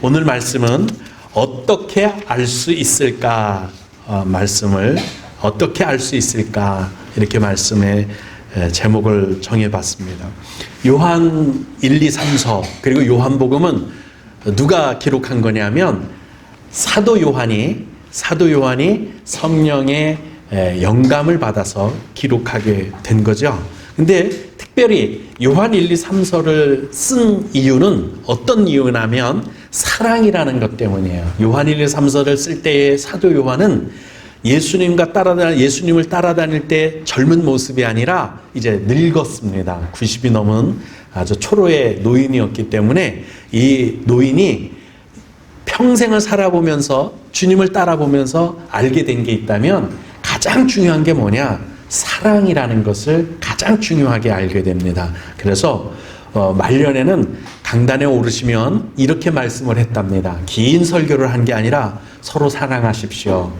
오늘 말씀은 어떻게 알 수 있을까? 말씀을 어떻게 알 수 있을까? 이렇게 말씀의 제목을 정해봤습니다. 요한 1, 2, 3서 그리고 요한복음은 누가 기록한 거냐면 사도 요한이 성령의 영감을 받아서 기록하게 된 거죠. 근데 특별히 요한 1, 2, 3서를 쓴 이유는 어떤 이유냐면 사랑이라는 것 때문이에요. 요한 1, 2, 3서를 쓸 때의 사도 요한은 예수님을 따라다닐 때 젊은 모습이 아니라 이제 늙었습니다. 90이 넘은 아주 초로의 노인이었기 때문에 이 노인이 평생을 살아보면서 주님을 따라보면서 알게 된 게 있다면 가장 중요한 게 뭐냐? 사랑이라는 것을 가장 중요하게 알게 됩니다. 그래서 말년에는 강단에 오르시면 이렇게 말씀을 했답니다. 긴 설교를 한 게 아니라 서로 사랑하십시오.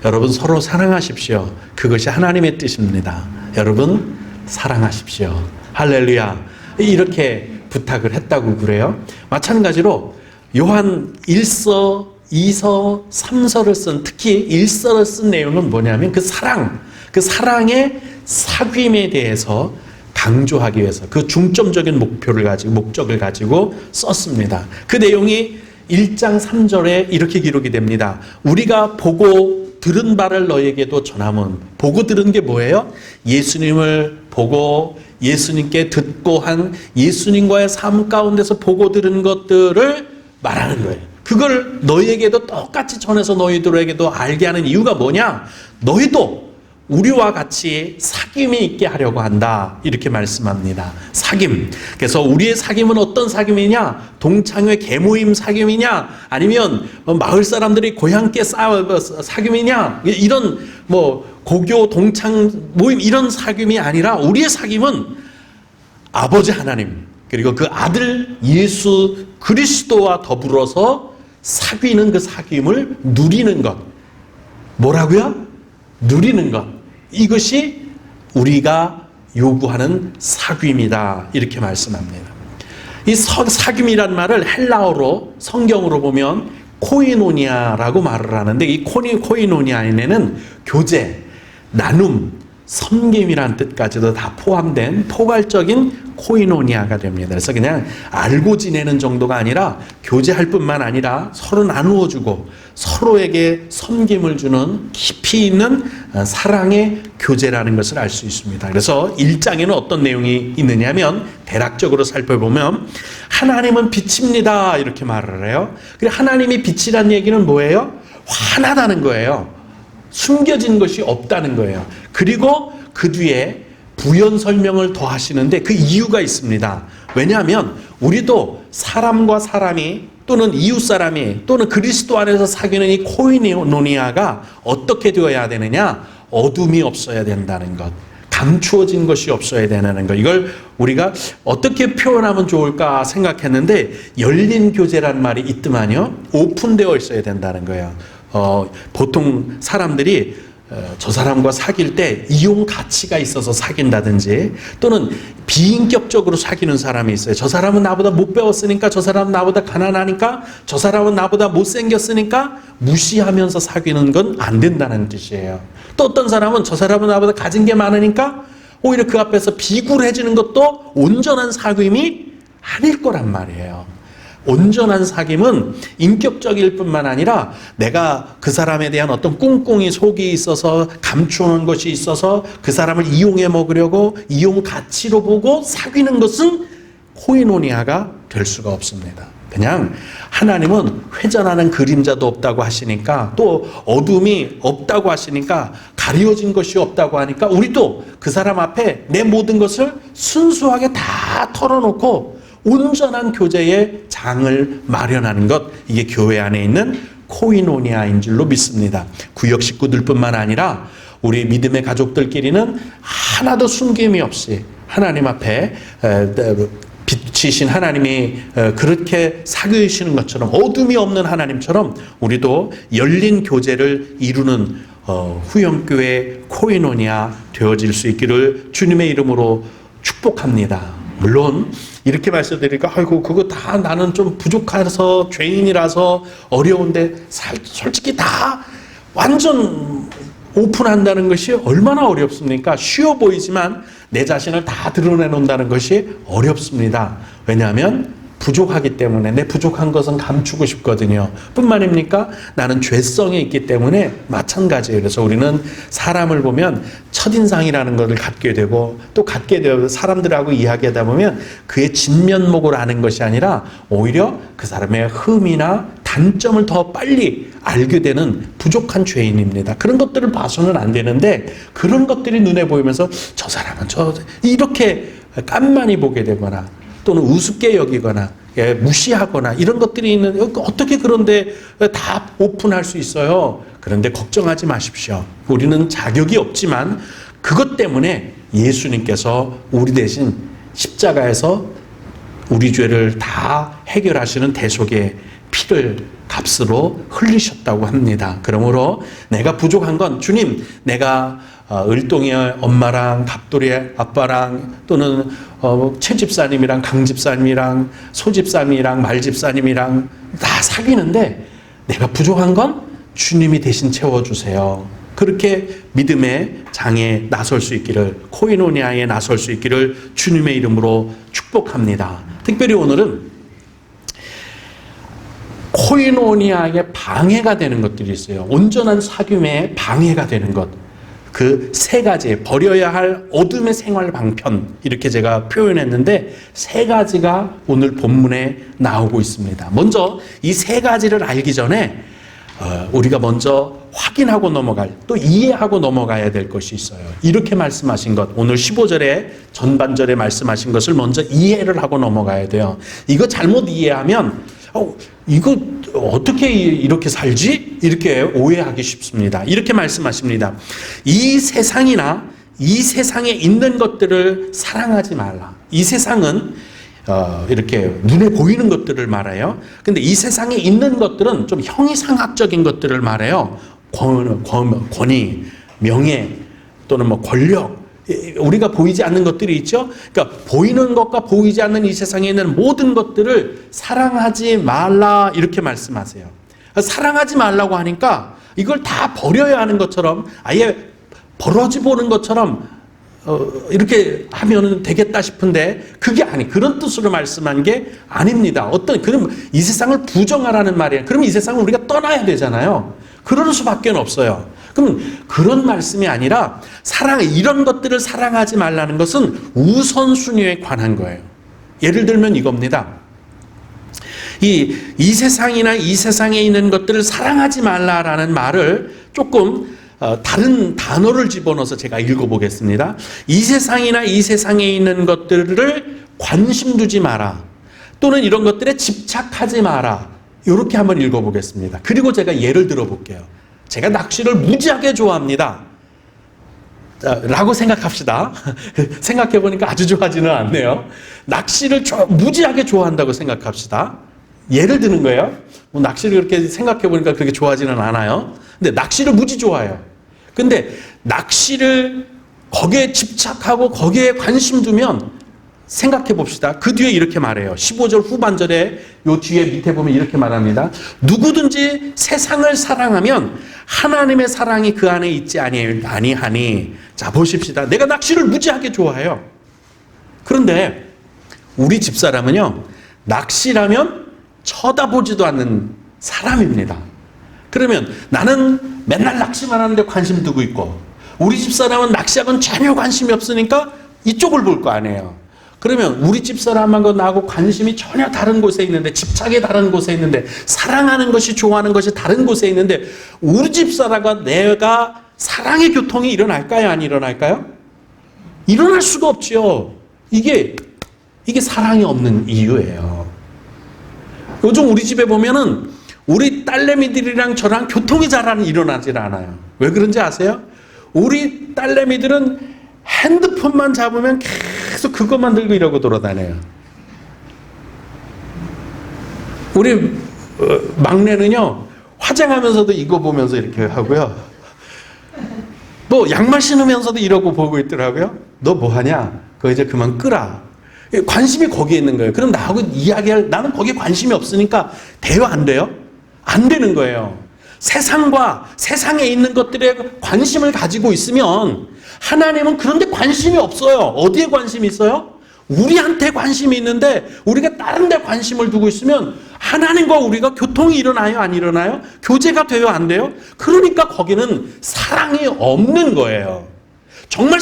여러분 서로 사랑하십시오. 그것이 하나님의 뜻입니다. 여러분 사랑하십시오. 할렐루야. 이렇게 부탁을 했다고 그래요. 마찬가지로 요한 1서, 2서, 3서를 쓴 특히 1서를 쓴 내용은 뭐냐면 그 사랑의 사귐에 대해서 강조하기 위해서 그 중점적인 목적을 가지고 썼습니다. 그 내용이 1장 3절에 이렇게 기록이 됩니다. 우리가 보고 들은 바를 너에게도 전함은, 보고 들은 게 뭐예요? 예수님을 보고 예수님께 듣고 한 예수님과의 삶 가운데서 보고 들은 것들을 말하는 거예요. 그걸 너희에게도 똑같이 전해서 너희들에게도 알게 하는 이유가 뭐냐? 너희도 우리와 같이 사귐이 있게 하려고 한다. 이렇게 말씀합니다. 사귐. 그래서 우리의 사귐은 어떤 사귐이냐? 동창회 개모임 사귐이냐? 아니면 마을 사람들이 고향께 사귐이냐? 이런 고교 동창 모임 이런 사귐이 아니라 우리의 사귐은 아버지 하나님 그리고 그 아들 예수 그리스도와 더불어서 사귀는 그 사귐을 누리는 것. 뭐라고요? 누리는 것. 이것이 우리가 요구하는 사귐이다. 이렇게 말씀합니다. 이 사귐이란 말을 헬라어로 성경으로 보면 코이노니아라고 말을 하는데 이 코이노니아에는 교제, 나눔, 섬김이라는 뜻까지도 다 포함된 포괄적인 코이노니아가 됩니다. 그래서 그냥 알고 지내는 정도가 아니라 교제할 뿐만 아니라 서로 나누어 주고 서로에게 섬김을 주는 깊이 있는 사랑의 교제라는 것을 알 수 있습니다. 그래서 1장에는 어떤 내용이 있느냐면 대략적으로 살펴보면 하나님은 빛입니다. 이렇게 말을 해요. 그리고 하나님이 빛이라는 얘기는 뭐예요? 환하다는 거예요. 숨겨진 것이 없다는 거예요. 그리고 그 뒤에 부연 설명을 더 하시는데 그 이유가 있습니다. 왜냐하면 우리도 사람과 사람이 또는 이웃 사람이 또는 그리스도 안에서 사귀는 이 코이노니아가 어떻게 되어야 되느냐? 어둠이 없어야 된다는 것. 감추어진 것이 없어야 되는 것. 이걸 우리가 어떻게 표현하면 좋을까 생각했는데 열린 교제란 말이 있더만요. 오픈되어 있어야 된다는 거예요. 보통 사람들이 저 사람과 사귈 때 이용 가치가 있어서 사귄다든지 또는 비인격적으로 사귀는 사람이 있어요. 저 사람은 나보다 못 배웠으니까, 저 사람은 나보다 가난하니까, 저 사람은 나보다 못생겼으니까 무시하면서 사귀는 건 안 된다는 뜻이에요. 또 어떤 사람은 저 사람은 나보다 가진 게 많으니까 오히려 그 앞에서 비굴해지는 것도 온전한 사귐이 아닐 거란 말이에요. 온전한 사귐은 인격적일 뿐만 아니라 내가 그 사람에 대한 어떤 꿍꿍이 속이 있어서 감추는 것이 있어서 그 사람을 이용해 먹으려고 이용 가치로 보고 사귀는 것은 코이노니아가 될 수가 없습니다. 그냥 하나님은 회전하는 그림자도 없다고 하시니까 또 어둠이 없다고 하시니까 가려진 것이 없다고 하니까 우리도 그 사람 앞에 내 모든 것을 순수하게 다 털어놓고 온전한 교제의 장을 마련하는 것, 이게 교회 안에 있는 코이노니아인 줄로 믿습니다. 구역 식구들뿐만 아니라 우리 믿음의 가족들끼리는 하나도 숨김이 없이 하나님 앞에 빛이신 하나님이 그렇게 사귀시는 것처럼 어둠이 없는 하나님처럼 우리도 열린 교제를 이루는 후영교회 코이노니아 되어질 수 있기를 주님의 이름으로 축복합니다. 물론 이렇게 말씀드리니까 아이고 그거 다 나는 좀 부족해서 죄인이라서 어려운데 솔직히 다 완전 오픈한다는 것이 얼마나 어렵습니까? 쉬워 보이지만 내 자신을 다 드러내놓는다는 것이 어렵습니다. 왜냐하면 부족하기 때문에 내 부족한 것은 감추고 싶거든요. 뿐만입니까? 나는 죄성이 있기 때문에 마찬가지예요. 그래서 우리는 사람을 보면 첫인상이라는 것을 갖게 되고 또 갖게 되어 사람들하고 이야기하다 보면 그의 진면목을 아는 것이 아니라 오히려 그 사람의 흠이나 단점을 더 빨리 알게 되는 부족한 죄인입니다. 그런 것들을 봐서는 안 되는데 그런 것들이 눈에 보이면서 저 사람은 이렇게 깐만히 보게 되거나 또는 우습게 여기거나 무시하거나 이런 것들이 있는 어떻게 그런데 다 오픈할 수 있어요? 그런데 걱정하지 마십시오. 우리는 자격이 없지만 그것 때문에 예수님께서 우리 대신 십자가에서 우리 죄를 다 해결하시는 대속의 피를 값으로 흘리셨다고 합니다. 그러므로 내가 부족한 건 주님, 내가 을동의 엄마랑 갑돌이의 아빠랑 또는 최집사님이랑 강집사님이랑 소집사님이랑 말집사님이랑 다 사귀는데 내가 부족한 건 주님이 대신 채워주세요. 그렇게 믿음의 장에 나설 수 있기를, 코이노니아에 나설 수 있기를 주님의 이름으로 축복합니다. 특별히 오늘은 코이노니아에 방해가 되는 것들이 있어요. 온전한 사귐에 방해가 되는 것. 그 세 가지, 버려야 할 어둠의 생활 방편, 이렇게 제가 표현했는데 세 가지가 오늘 본문에 나오고 있습니다. 먼저 이 세 가지를 알기 전에 우리가 먼저 확인하고 넘어갈, 또 이해하고 넘어가야 될 것이 있어요. 이렇게 말씀하신 것, 오늘 15절에 전반절에 말씀하신 것을 먼저 이해를 하고 넘어가야 돼요. 이거 잘못 이해하면 이거 어떻게 이렇게 살지? 이렇게 오해하기 쉽습니다. 이렇게 말씀하십니다. 이 세상이나 이 세상에 있는 것들을 사랑하지 말라. 이 세상은 이렇게 눈에 보이는 것들을 말해요. 근데 이 세상에 있는 것들은 좀 형이상학적인 것들을 말해요. 권위, 명예 또는 뭐 권력, 우리가 보이지 않는 것들이 있죠. 그러니까 보이는 것과 보이지 않는 이 세상에 있는 모든 것들을 사랑하지 말라 이렇게 말씀하세요. 사랑하지 말라고 하니까 이걸 다 버려야 하는 것처럼 아예 벌어지 보는 것처럼 이렇게 하면 되겠다 싶은데 그게 그런 뜻으로 말씀한 게 아닙니다. 그럼 이 세상을 부정하라는 말이에요. 그럼 이 세상을 우리가 떠나야 되잖아요. 그럴 수밖에 없어요. 그럼 그런 말씀이 아니라 이런 것들을 사랑하지 말라는 것은 우선순위에 관한 거예요. 예를 들면 이겁니다. 이 세상이나 이 세상에 있는 것들을 사랑하지 말라라는 말을 조금 다른 단어를 집어넣어서 제가 읽어보겠습니다. 이 세상이나 이 세상에 있는 것들을 관심 두지 마라. 또는 이런 것들에 집착하지 마라. 이렇게 한번 읽어보겠습니다. 그리고 제가 예를 들어볼게요. 제가 낚시를 무지하게 좋아합니다. 라고 생각합시다. 생각해보니까 아주 좋아하지는 않네요. 낚시를 무지하게 좋아한다고 생각합시다. 예를 드는 거예요. 낚시를 그렇게 생각해보니까 그렇게 좋아하지는 않아요. 근데 낚시를 무지 좋아해요. 근데 낚시를 거기에 집착하고 거기에 관심 두면 생각해 봅시다. 그 뒤에 이렇게 말해요. 15절 후반절에 요 뒤에 밑에 보면 이렇게 말합니다. 누구든지 세상을 사랑하면 하나님의 사랑이 그 안에 있지 아니하니. 자, 보십시다. 내가 낚시를 무지하게 좋아해요. 그런데 우리 집사람은요, 낚시라면 쳐다보지도 않는 사람입니다. 그러면 나는 맨날 낚시만 하는데 관심 두고 있고, 우리 집사람은 낚시하고는 전혀 관심이 없으니까 이쪽을 볼 거 아니에요. 그러면 우리 집사람하고 나하고 관심이 전혀 다른 곳에 있는데, 집착이 다른 곳에 있는데, 사랑하는 것이, 좋아하는 것이 다른 곳에 있는데, 우리 집사람과 내가 사랑의 교통이 일어날까요? 안 일어날까요? 일어날 수가 없죠. 이게 사랑이 없는 이유예요. 요즘 우리 집에 보면은 우리 딸내미들이랑 저랑 교통이 잘 일어나질 않아요. 왜 그런지 아세요? 우리 딸내미들은 핸드폰만 잡으면 계속 그것만 들고 이러고 돌아다녀요. 우리 막내는요, 화장하면서도 이거 보면서 이렇게 하고요. 뭐 양말 신으면서도 이러고 보고 있더라고요. 너 뭐 하냐? 그거 이제 그만 끄라. 관심이 거기에 있는 거예요. 그럼 나하고 나는 거기에 관심이 없으니까 돼요, 안 돼요? 안 되는 거예요. 세상과 세상에 있는 것들에 관심을 가지고 있으면 하나님은 그런데 관심이 없어요. 어디에 관심이 있어요? 우리한테 관심이 있는데 우리가 다른 데 관심을 두고 있으면 하나님과 우리가 교통이 일어나요, 안 일어나요? 교제가 돼요, 안 돼요? 그러니까 거기는 사랑이 없는 거예요. 정말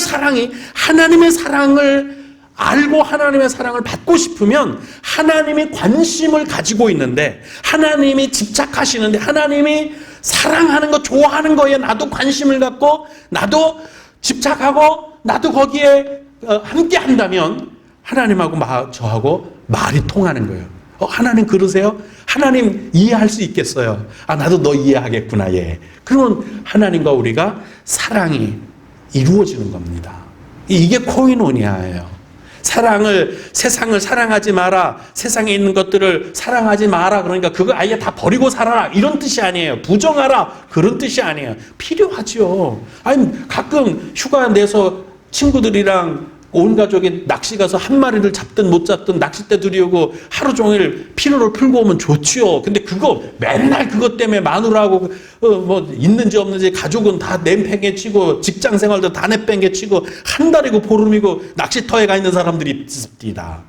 하나님의 사랑을 알고 하나님의 사랑을 받고 싶으면 하나님이 관심을 가지고 있는데, 하나님이 집착하시는데, 하나님이 사랑하는 거, 좋아하는 거에 나도 관심을 갖고 나도 집착하고 나도 거기에 함께 한다면 하나님하고 저하고 말이 통하는 거예요. 하나님 그러세요? 하나님 이해할 수 있겠어요? 나도 너 이해하겠구나. 예. 그러면 하나님과 우리가 사랑이 이루어지는 겁니다. 이게 코이노니아예요. 세상을 사랑하지 마라. 세상에 있는 것들을 사랑하지 마라. 그러니까 그거 아예 다 버리고 살아라. 이런 뜻이 아니에요. 부정하라. 그런 뜻이 아니에요. 필요하죠. 아니, 가끔 휴가 내서 친구들이랑 온 가족이 낚시 가서 한 마리를 잡든 못 잡든 낚싯대 들이우고 하루 종일 피로를 풀고 오면 좋지요. 근데 그거 맨날 그것 때문에 마누라하고 있는지 없는지 가족은 다 내팽개치고 직장 생활도 다 내팽개치고 한 달이고 보름이고 낚시터에 가 있는 사람들이 있습니다.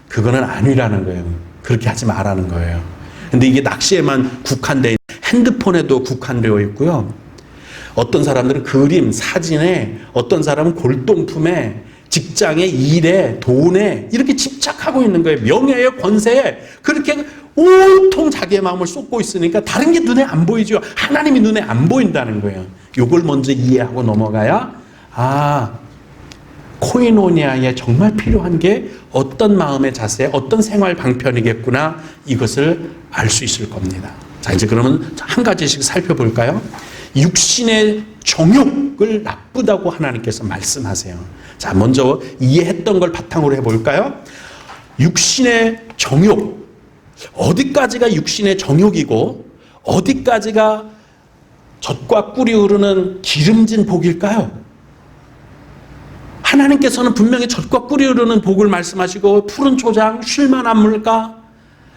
그거는 아니라는 거예요. 그렇게 하지 말라는 거예요. 근데 이게 낚시에만 국한되어 있는, 핸드폰에도 국한되어 있고요. 어떤 사람들은 그림, 사진에, 어떤 사람은 골동품에, 직장에, 일에, 돈에 이렇게 집착하고 있는 거예요. 명예에, 권세에 그렇게 온통 자기의 마음을 쏟고 있으니까 다른 게 눈에 안 보이죠. 하나님이 눈에 안 보인다는 거예요. 이걸 먼저 이해하고 넘어가야 코이노니아에 정말 필요한 게 어떤 마음의 자세, 어떤 생활 방편이겠구나, 이것을 알 수 있을 겁니다. 자, 이제 그러면 한 가지씩 살펴볼까요? 육신의 정욕을 나쁘다고 하나님께서 말씀하세요. 자, 먼저 이해했던 걸 바탕으로 해볼까요? 육신의 정욕. 어디까지가 육신의 정욕이고 어디까지가 젖과 꿀이 흐르는 기름진 복일까요? 하나님께서는 분명히 젖과 꿀이 흐르는 복을 말씀하시고 푸른 초장, 쉴만한 물가,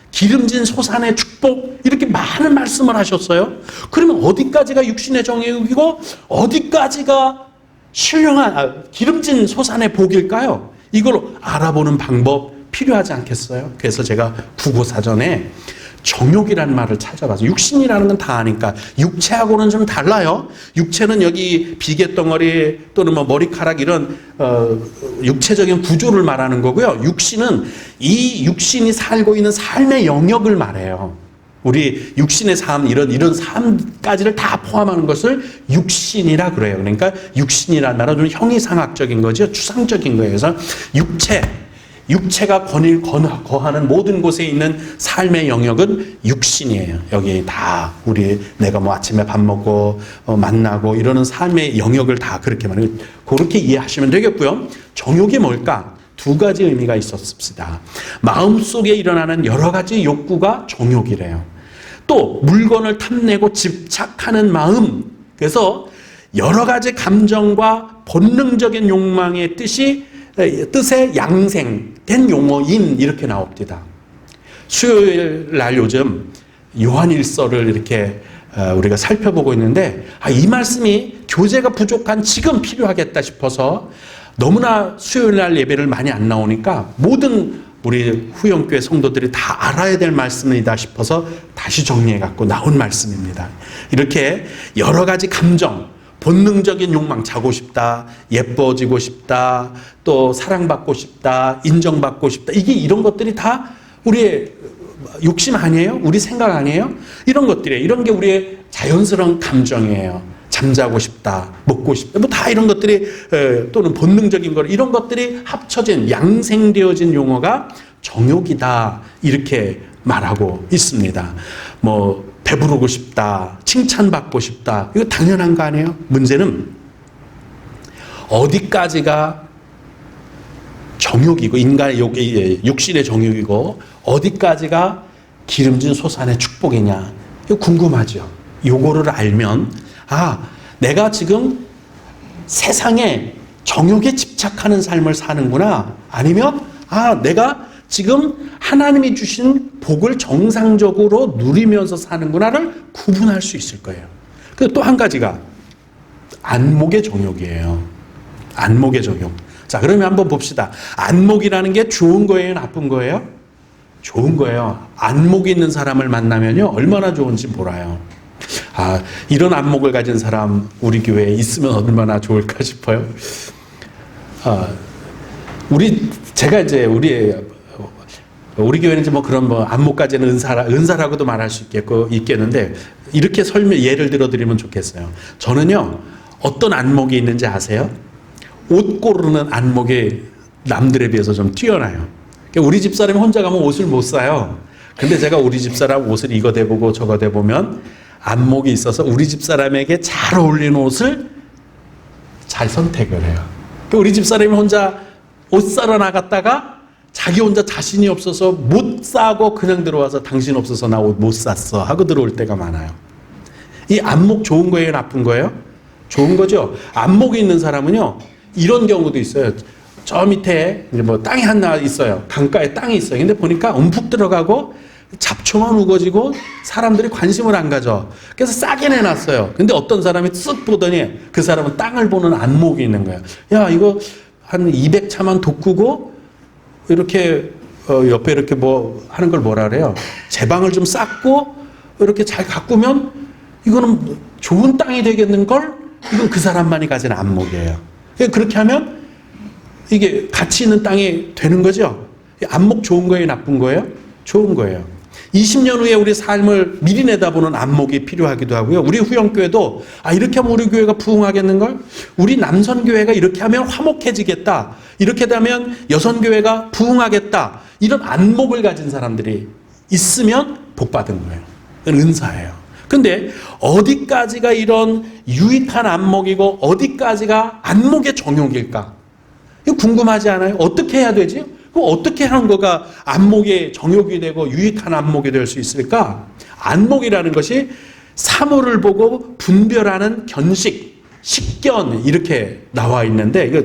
기름진 소산의 축복, 이렇게 많은 말씀을 하셨어요. 그러면 어디까지가 육신의 정욕이고 어디까지가 신령한 기름진 소산의 복일까요? 이걸 알아보는 방법 필요하지 않겠어요? 그래서 제가 국어사전에 정욕이라는 말을 찾아봤어요. 육신이라는 건 다 아니까. 육체하고는 좀 달라요. 육체는 여기 비계덩어리 또는 머리카락 이런 육체적인 구조를 말하는 거고요. 육신은 이 육신이 살고 있는 삶의 영역을 말해요. 우리 육신의 삶, 이런 삶까지를 다 포함하는 것을 육신이라 그래요. 그러니까 육신이라는 말은 좀 형이상학적인 거죠. 추상적인 거예요. 그래서 육체가 거하는 모든 곳에 있는 삶의 영역은 육신이에요. 여기 다 내가 아침에 밥 먹고 만나고 이러는 삶의 영역을 다 그렇게 말해요. 그렇게 이해하시면 되겠고요. 정욕이 뭘까? 두 가지 의미가 있었습니다. 마음속에 일어나는 여러 가지 욕구가 정욕이래요. 또 물건을 탐내고 집착하는 마음. 그래서 여러 가지 감정과 본능적인 욕망의 뜻의 양생된 용어인, 이렇게 나옵니다. 수요일 날 요즘 요한일서를 이렇게 우리가 살펴보고 있는데 이 말씀이 교제가 부족한 지금 필요하겠다 싶어서, 너무나 수요일 날 예배를 많이 안 나오니까 모든 우리 후영교회 성도들이 다 알아야 될 말씀이다 싶어서 다시 정리해 갖고 나온 말씀입니다. 이렇게 여러 가지 감정, 본능적인 욕망, 자고 싶다, 예뻐지고 싶다, 또 사랑받고 싶다, 인정받고 싶다, 이런 것들이 다 우리의 욕심 아니에요? 우리 생각 아니에요? 이런 것들이에요. 이런 게 우리의 자연스러운 감정이에요. 잠자고 싶다, 먹고 싶다, 다 이런 것들이, 또는 본능적인 것, 이런 것들이 합쳐진, 양생되어진 용어가 정욕이다, 이렇게 말하고 있습니다. 배부르고 싶다, 칭찬받고 싶다, 이거 당연한 거 아니에요? 문제는 어디까지가 정욕이고, 육신의 정욕이고 어디까지가 기름진 소산의 축복이냐, 이거 궁금하죠. 요거를 알면 내가 지금 세상에 정욕에 집착하는 삶을 사는구나. 아니면 내가 지금 하나님이 주신 복을 정상적으로 누리면서 사는구나를 구분할 수 있을 거예요. 그리고 또 한 가지가 안목의 정욕이에요. 안목의 정욕. 자, 그러면 한번 봅시다. 안목이라는 게 좋은 거예요, 나쁜 거예요? 좋은 거예요. 안목이 있는 사람을 만나면요, 얼마나 좋은지 몰라요. 이런 안목을 가진 사람 우리 교회에 있으면 얼마나 좋을까 싶어요. 제가 이제 우리 교회는 이제 그런 안목까지는 은사라고도 말할 수 있겠는데, 이렇게 예를 들어 드리면 좋겠어요. 저는요, 어떤 안목이 있는지 아세요? 옷 고르는 안목이 남들에 비해서 좀 뛰어나요. 우리 집사람이 혼자 가면 옷을 못 사요. 근데 제가 우리 집사람 옷을 이거 대보고 저거 대보면 안목이 있어서 우리 집사람에게 잘 어울리는 옷을 잘 선택을 해요. 우리 집사람이 혼자 옷 사러 나갔다가 자기 혼자 자신이 없어서 못 사고 그냥 들어와서 당신 없어서 나 옷 못 샀어 하고 들어올 때가 많아요. 이 안목 좋은 거예요, 나쁜 거예요? 좋은 거죠. 안목이 있는 사람은요, 이런 경우도 있어요. 저 밑에 이제 땅이 하나 있어요. 강가에 땅이 있어요. 근데 보니까 움푹 들어가고 잡초만 우거지고 사람들이 관심을 안 가져. 그래서 싸게 내놨어요. 근데 어떤 사람이 쓱 보더니 그 사람은 땅을 보는 안목이 있는 거예요. 야, 이거 한 200차만 돋구고 이렇게 옆에 이렇게 하는 걸 뭐라 그래요? 제방을 좀 쌓고 이렇게 잘 가꾸면 이거는 좋은 땅이 되겠는걸? 이건 그 사람만이 가진 안목이에요. 그렇게 하면 이게 가치 있는 땅이 되는 거죠. 안목 좋은 거예요, 나쁜 거예요? 좋은 거예요. 20년 후에 우리 삶을 미리 내다보는 안목이 필요하기도 하고요. 우리 후영교회도 이렇게 하면 우리 교회가 부흥하겠는걸? 우리 남선교회가 이렇게 하면 화목해지겠다. 이렇게 되면 여선교회가 부흥하겠다. 이런 안목을 가진 사람들이 있으면 복받은 거예요. 그건 은사예요. 근데 어디까지가 이런 유익한 안목이고 어디까지가 안목의 정욕일까? 이거 궁금하지 않아요? 어떻게 해야 되지? 그럼 어떻게 하는 거가 안목의 정욕이 되고 유익한 안목이 될 수 있을까? 안목이라는 것이 사물을 보고 분별하는 견식, 식견 이렇게 나와 있는데 이거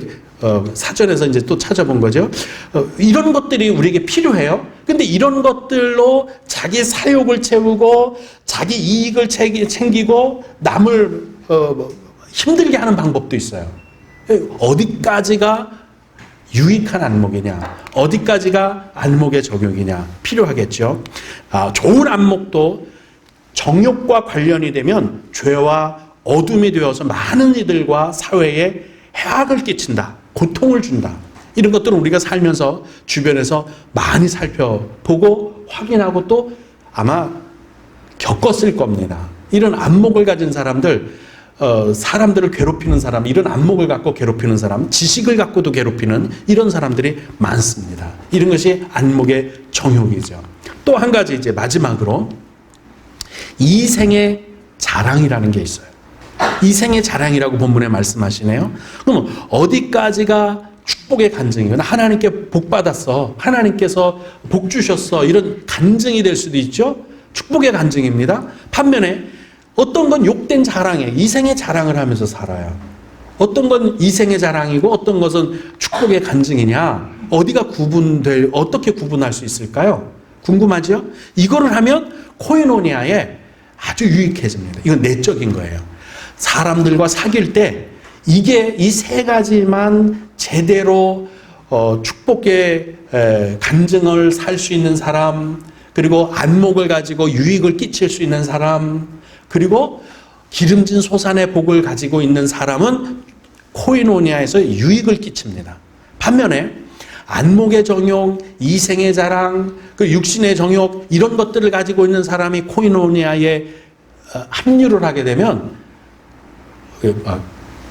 사전에서 이제 또 찾아본 거죠. 이런 것들이 우리에게 필요해요. 근데 이런 것들로 자기 사욕을 채우고 자기 이익을 챙기고 남을 힘들게 하는 방법도 있어요. 어디까지가 유익한 안목이냐, 어디까지가 안목의 정욕이냐 필요하겠죠. 좋은 안목도 정욕과 관련이 되면 죄와 어둠이 되어서 많은 이들과 사회에 해악을 끼친다, 고통을 준다. 이런 것들은 우리가 살면서 주변에서 많이 살펴보고 확인하고 또 아마 겪었을 겁니다. 이런 안목을 가진 사람들, 사람들을 괴롭히는 사람, 이런 안목을 갖고 괴롭히는 사람, 지식을 갖고도 괴롭히는 이런 사람들이 많습니다. 이런 것이 안목의 정욕이죠. 또 한 가지 이제 마지막으로 이생의 자랑이라는 게 있어요. 이생의 자랑이라고 본문에 말씀하시네요. 그럼 어디까지가 축복의 간증이거나 하나님께 복 받았어, 하나님께서 복 주셨어, 이런 간증이 될 수도 있죠. 축복의 간증입니다. 반면에 어떤 건 욕된 자랑이에요. 이생의 자랑을 하면서 살아요. 어떤 건 이생의 자랑이고 어떤 것은 축복의 간증이냐, 어떻게 구분할 수 있을까요? 궁금하죠? 이거를 하면 코이노니아에 아주 유익해집니다. 이건 내적인 거예요. 사람들과 사귈 때 이게 이 세 가지만 제대로 축복의 간증을 살 수 있는 사람, 그리고 안목을 가지고 유익을 끼칠 수 있는 사람, 그리고 기름진 솟아의 복을 가지고 있는 사람은 코이노니아에서 유익을 끼칩니다. 반면에 안목의 정욕, 이생의 자랑, 그 육신의 정욕, 이런 것들을 가지고 있는 사람이 코이노니아에 합류를 하게 되면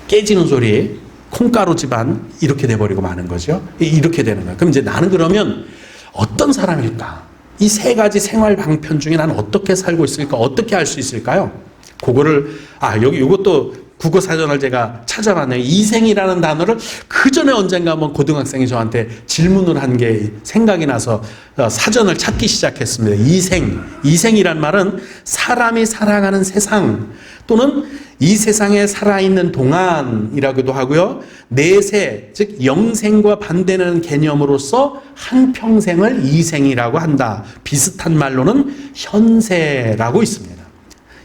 깨지는 소리, 콩가루 집안 이렇게 돼버리고 마는 거죠. 이렇게 되는 거예요. 그럼 이제 나는 그러면 어떤 사람일까? 이 세 가지 생활 방편 중에 나는 어떻게 살고 있을까? 어떻게 할 수 있을까요? 그거를 이것도 국어 사전을 제가 찾아봤네요. 이생이라는 단어를 그 전에 언젠가 한번 고등학생이 저한테 질문을 한 게 생각이 나서 사전을 찾기 시작했습니다. 이생이란 말은 사람이 살아가는 세상 또는 이 세상에 살아있는 동안이라고도 하고요. 내세, 즉 영생과 반대되는 개념으로서 한평생을 이생이라고 한다. 비슷한 말로는 현세라고 있습니다.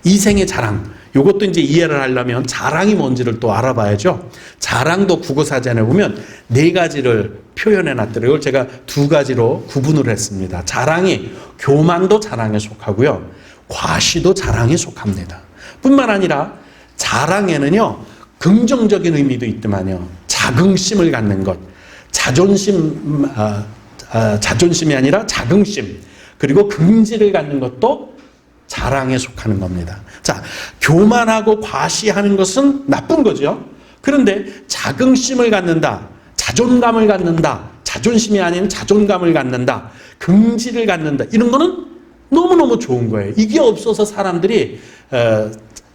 이생의 자랑, 이것도 이제 이해를 하려면 자랑이 뭔지를 또 알아봐야죠. 자랑도 국어사전에 보면 네 가지를 표현해 놨더라고요. 이걸 제가 두 가지로 구분을 했습니다. 자랑이 교만도 자랑에 속하고요. 과시도 자랑에 속합니다. 뿐만 아니라 자랑에는요, 긍정적인 의미도 있더만요. 자긍심을 갖는 것, 자존심이 아니라 자긍심, 그리고 긍지를 갖는 것도 자랑에 속하는 겁니다. 자, 교만하고 과시하는 것은 나쁜 거죠. 그런데 자긍심을 갖는다, 자존감을 갖는다, 자존심이 아닌 자존감을 갖는다, 긍지를 갖는다, 이런 거는 너무너무 좋은 거예요. 이게 없어서 사람들이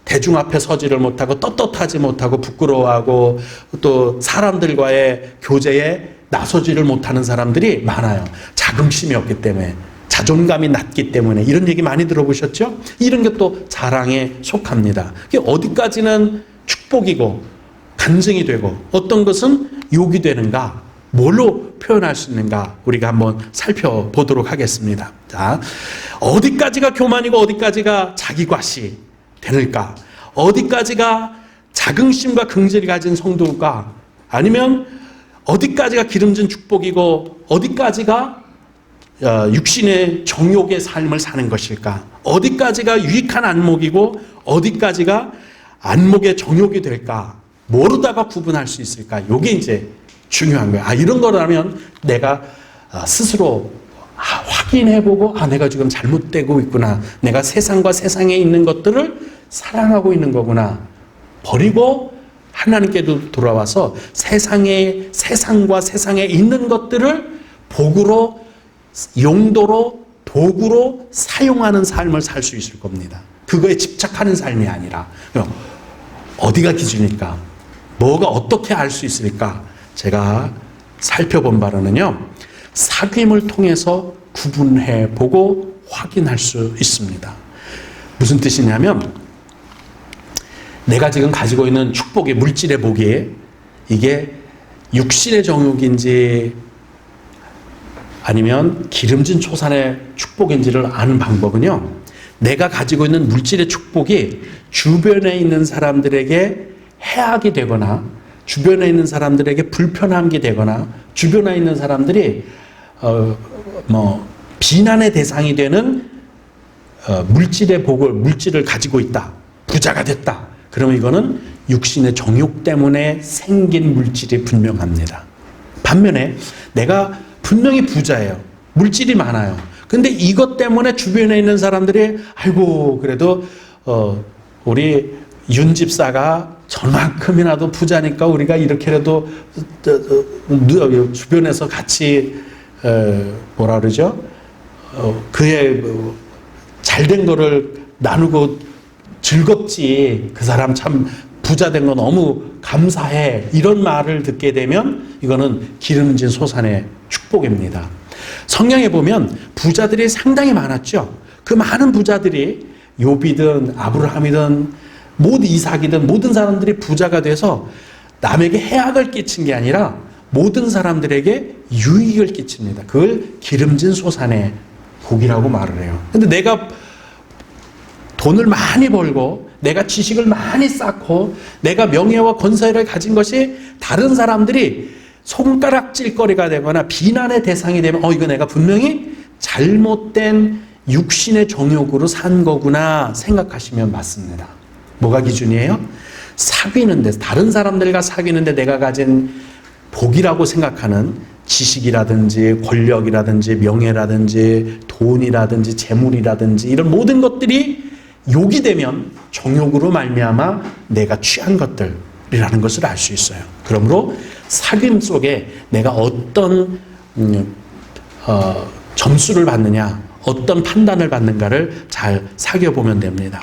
대중 앞에 서지를 못하고 떳떳하지 못하고 부끄러워하고 또 사람들과의 교제에 나서지를 못하는 사람들이 많아요. 자긍심이 없기 때문에, 자존감이 낮기 때문에. 이런 얘기 많이 들어보셨죠? 이런 게 또 자랑에 속합니다. 이게 어디까지는 축복이고 간증이 되고 어떤 것은 욕이 되는가, 뭘로 표현할 수 있는가, 우리가 한번 살펴보도록 하겠습니다. 자, 어디까지가 교만이고 어디까지가 자기과시 되는가, 어디까지가 자긍심과 긍지를 가진 성도일까, 아니면 어디까지가 기름진 축복이고 어디까지가 육신의 정욕의 삶을 사는 것일까, 어디까지가 유익한 안목이고 어디까지가 안목의 정욕이 될까, 모르다가 구분할 수 있을까, 이게 이제 중요한 거예요. 이런 거라면 내가 스스로 확인해보고 내가 지금 잘못되고 있구나, 내가 세상과 세상에 있는 것들을 사랑하고 있는 거구나, 버리고 하나님께도 돌아와서 세상과 세상에 있는 것들을 복으로, 용도로, 도구로 사용하는 삶을 살 수 있을 겁니다. 그거에 집착하는 삶이 아니라. 어디가 기준일까? 뭐가 어떻게 알 수 있을까? 제가 살펴본 바로는요, 사귐을 통해서 구분해 보고 확인할 수 있습니다. 무슨 뜻이냐면, 내가 지금 가지고 있는 축복의 물질의 복이 이게 육신의 정욕인지 아니면 기름진 초산의 축복인지를 아는 방법은요, 내가 가지고 있는 물질의 축복이 주변에 있는 사람들에게 해악이 되거나 주변에 있는 사람들에게 불편함이 되거나 주변에 있는 사람들이 비난의 대상이 되는 물질을 가지고 있다, 부자가 됐다, 그러면 이거는 육신의 정욕 때문에 생긴 물질이 분명합니다. 반면에 내가 분명히 부자예요. 물질이 많아요. 근데 이것 때문에 주변에 있는 사람들이 아이고 그래도 우리 윤 집사가 저만큼이나도 부자니까 우리가 이렇게라도 주변에서 같이 뭐라 그러죠? 그의 잘된 거를 나누고 즐겁지, 그 사람 참 부자 된 거 너무 감사해, 이런 말을 듣게 되면 이거는 기름진 소산의 축복입니다. 성경에 보면 부자들이 상당히 많았죠. 그 많은 부자들이 욥이든 아브라함이든 이삭이든 모든 사람들이 부자가 돼서 남에게 해악을 끼친 게 아니라 모든 사람들에게 유익을 끼칩니다. 그걸 기름진 소산의 복이라고 말을 해요. 근데 내가 돈을 많이 벌고 내가 지식을 많이 쌓고 내가 명예와 권세를 가진 것이 다른 사람들이 손가락질거리가 되거나 비난의 대상이 되면 이거 내가 분명히 잘못된 육신의 정욕으로 산 거구나 생각하시면 맞습니다. 뭐가 기준이에요? 사귀는 데서, 다른 사람들과 사귀는데 내가 가진 복이라고 생각하는 지식이라든지 권력이라든지 명예라든지 돈이라든지 재물이라든지 이런 모든 것들이 욕이 되면 정욕으로 말미암아 내가 취한 것들이라는 것을 알 수 있어요. 그러므로 사귐 속에 내가 어떤 점수를 받느냐, 어떤 판단을 받는가를 잘 사귀어보면 됩니다.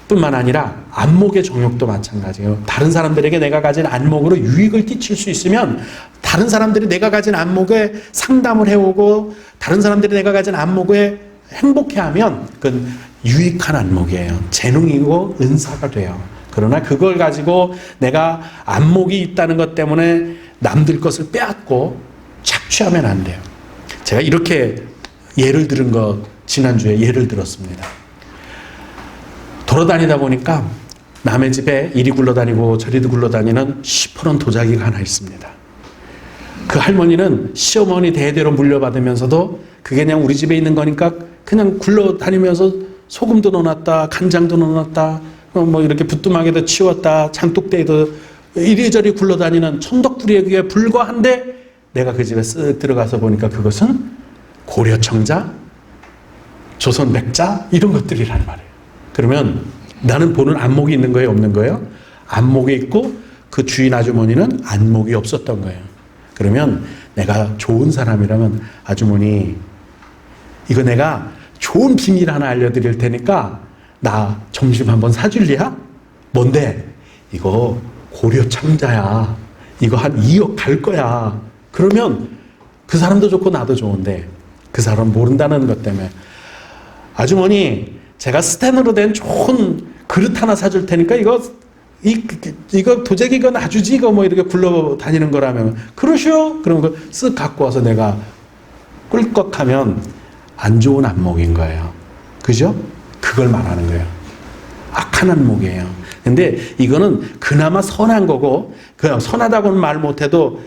뿐만 아니라 안목의 정욕도 마찬가지예요. 다른 사람들에게 내가 가진 안목으로 유익을 끼칠 수 있으면 다른 사람들이 내가 가진 안목에 상담을 해오고 다른 사람들이 내가 가진 안목에 행복해하면 그건 유익한 안목이에요. 재능이고 은사가 돼요. 그러나 그걸 가지고 내가 안목이 있다는 것 때문에 남들 것을 빼앗고 착취하면 안 돼요. 제가 이렇게 예를 들은 거 지난주에 예를 들었습니다. 돌아다니다 보니까 남의 집에 이리 굴러다니고 저리도 굴러다니는 시퍼런 도자기가 하나 있습니다. 그 할머니는 시어머니 대대로 물려받으면서도 그게 그냥 우리 집에 있는 거니까 그냥 굴러다니면서 소금도 넣어놨다, 간장도 넣어놨다, 뭐 이렇게 부뚜막에도 치웠다, 장독대에도 이리저리 굴러다니는 천덕꾸러기에 불과한데 내가 그 집에 쓱 들어가서 보니까 그것은 고려청자, 조선백자 이런 것들이란 말이에요. 그러면 나는 보는 안목이 있는 거예요, 없는 거예요? 안목이 있고 그 주인 아주머니는 안목이 없었던 거예요. 그러면 내가 좋은 사람이라면 아주머니 이거 내가 좋은 비밀 하나 알려드릴 테니까 나 점심 한번 사줄리야? 뭔데? 이거 고려청자야. 이거 한 2억 갈 거야. 그러면 그 사람도 좋고 나도 좋은데 그 사람 모른다는 것 때문에 아주머니 제가 스텐으로 된 좋은 그릇 하나 사줄 테니까 이거 도자기 이거 놔주지 이거 뭐 이렇게 굴러다니는 거라면 그러시오? 그럼 그거 쓱 갖고 와서 내가 꿀꺽하면 안 좋은 안목인 거예요. 그죠? 그걸 말하는 거예요. 악한 안목이에요. 근데 이거는 그나마 선한 거고 그냥 선하다고는 말 못해도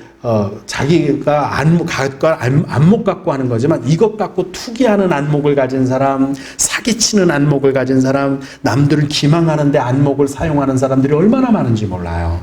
자기가 안목 갖고 하는 거지만 이것 갖고 투기하는 안목을 가진 사람, 사기치는 안목을 가진 사람, 남들을 기망하는데 안목을 사용하는 사람들이 얼마나 많은지 몰라요.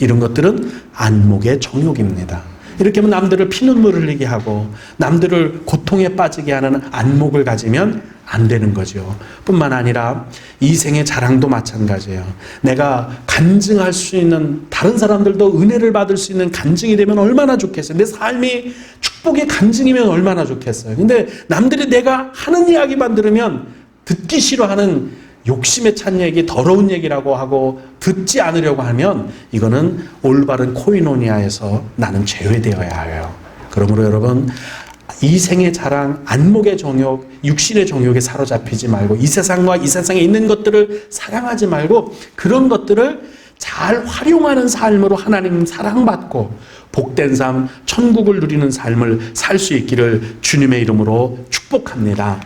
이런 것들은 안목의 정욕입니다. 이렇게 하면 남들을 피눈물 흘리게 하고 남들을 고통에 빠지게 하는 안목을 가지면 안 되는 거죠. 뿐만 아니라 이 생의 자랑도 마찬가지예요. 내가 간증할 수 있는 다른 사람들도 은혜를 받을 수 있는 간증이 되면 얼마나 좋겠어요. 내 삶이 축복의 간증이면 얼마나 좋겠어요. 근데 남들이 내가 하는 이야기만 들으면 듣기 싫어하는 욕심에 찬 얘기, 더러운 얘기라고 하고 듣지 않으려고 하면 이거는 올바른 코이노니아에서 나는 제외되어야 해요. 그러므로 여러분 이 생의 자랑, 안목의 정욕, 육신의 정욕에 사로잡히지 말고 이 세상과 이 세상에 있는 것들을 사랑하지 말고 그런 것들을 잘 활용하는 삶으로 하나님 사랑받고 복된 삶, 천국을 누리는 삶을 살 수 있기를 주님의 이름으로 축복합니다.